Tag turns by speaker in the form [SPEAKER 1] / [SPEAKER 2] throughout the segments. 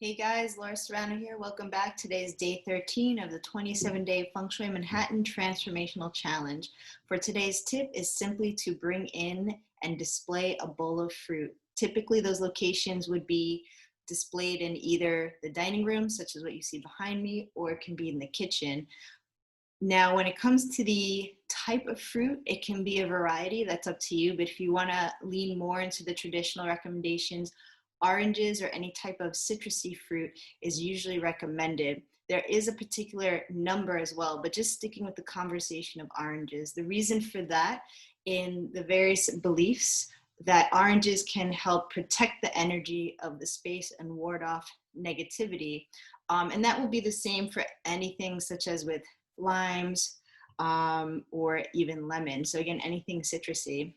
[SPEAKER 1] Hey guys, Laura Cerrano here. Welcome back. Today's day 13 of the 27-day Feng Shui Manhattan Transformational Challenge. For today's tip is simply to bring in and display a bowl of fruit. Typically, those locations would be displayed in either the dining room, such as what you see behind me, or it can be in the kitchen. Now, when it comes to the type of fruit, it can be a variety. That's up to you. But if you want to lean more into the traditional recommendations, oranges or any type of citrusy fruit is usually recommended. There is a particular number as well, but just sticking with the conversation of oranges. The reason for that, in the various beliefs, that oranges can help protect the energy of the space and ward off negativity. And that will be the same for anything such as with limes, or even lemon. So again, anything citrusy.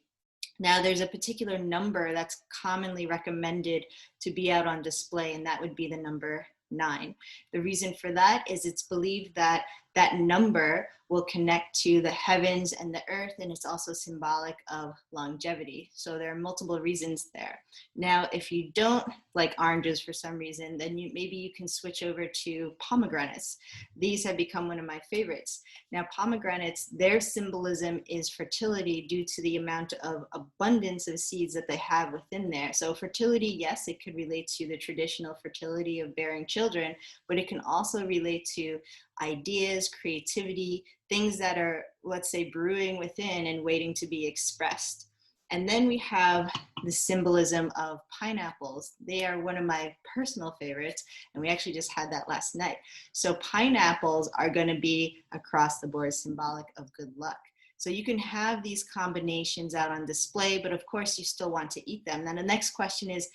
[SPEAKER 1] Now there's a particular number that's commonly recommended to be out on display, and that would be the number 9. The reason for that is it's believed that that number will connect to the heavens and the earth, and it's also symbolic of longevity. So there are multiple reasons there. Now, if you don't like oranges for some reason, then maybe you can switch over to pomegranates. These have become one of my favorites. Now, pomegranates, their symbolism is fertility due to the amount of abundance of seeds that they have within there. So fertility, yes, it could relate to the traditional fertility of bearing children, but it can also relate to ideas, creativity, things that are, let's say, brewing within and waiting to be expressed. And then we have the symbolism of pineapples. They are one of my personal favorites, and we actually just had that last night. So pineapples are going to be across the board symbolic of good luck. So you can have these combinations out on display, but of course you still want to eat them. Then the next question is,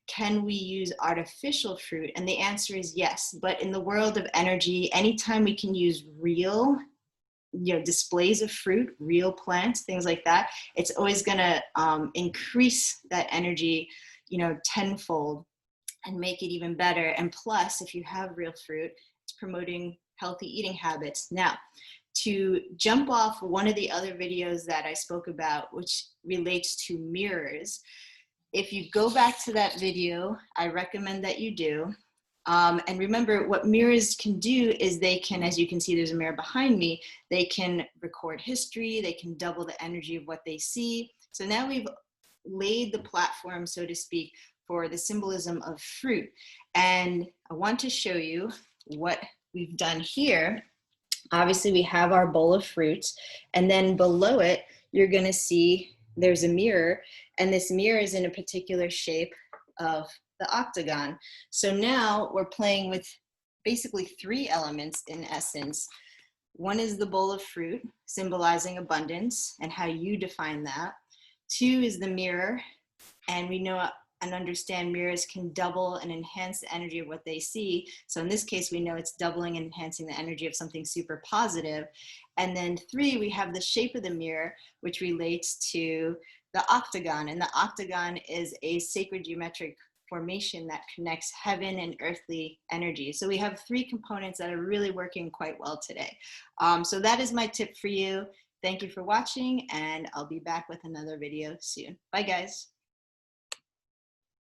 [SPEAKER 1] can we use artificial fruit? And the answer is yes. But in the world of energy, anytime we can use real, displays of fruit, real plants, things like that, it's always going to increase that energy, tenfold and make it even better. And plus, if you have real fruit, it's promoting healthy eating habits. Now, to jump off one of the other videos that I spoke about, which relates to mirrors, if you go back to that video, I recommend that you do. And remember, what mirrors can do is they can, as you can see, there's a mirror behind me, they can record history, they can double the energy of what they see. So now we've laid the platform, so to speak, for the symbolism of fruit. And I want to show you what we've done here. Obviously, we have our bowl of fruits, and then below it, you're going to see there's a mirror, and this mirror is in a particular shape of the octagon. So now we're playing with basically 3 elements in essence. One is the bowl of fruit, symbolizing abundance and how you define that. 2 is the mirror, and we know and understand mirrors can double and enhance the energy of what they see. So in this case, we know it's doubling and enhancing the energy of something super positive. And then 3, we have the shape of the mirror, which relates to the octagon. And the octagon is a sacred geometric formation that connects heaven and earthly energy. So we have 3 components that are really working quite well today. So that is my tip for you. Thank you for watching, and I'll be back with another video soon. Bye, guys.